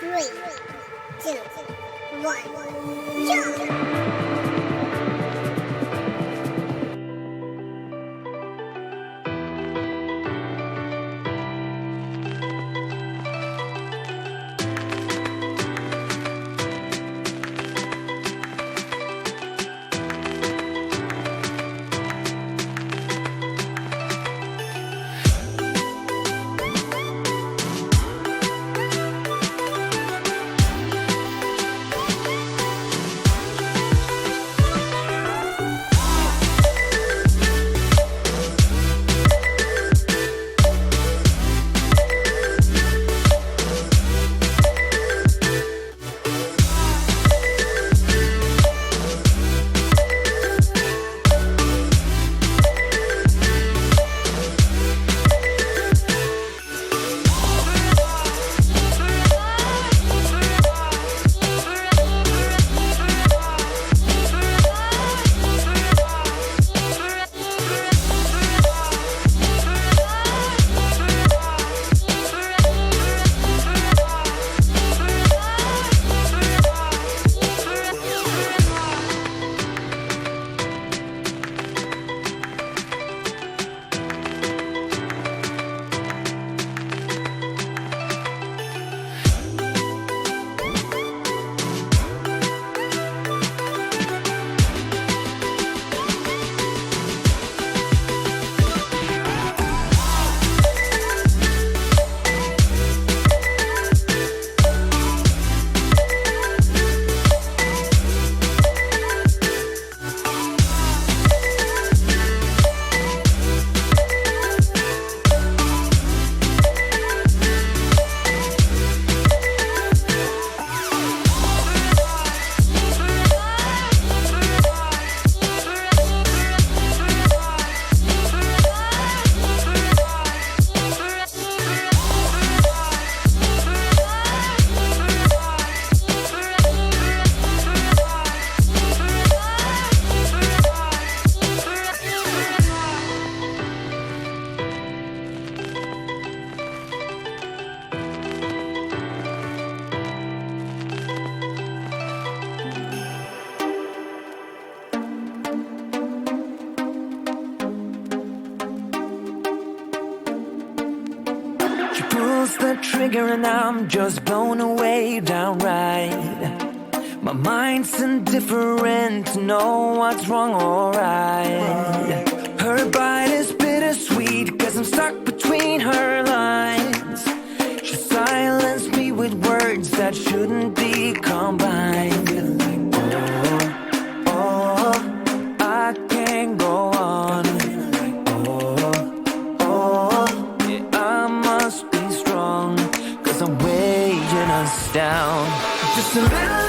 3, 2, 1, jump! Pulls the trigger and I'm just blown away downright. My mind's indifferent to know what's wrong or right. Her bite is bittersweet cause I'm stuck between her lines. She silenced me with words that shouldn't be combined. Oh, I can't go on. I'm weighing us down. Just a little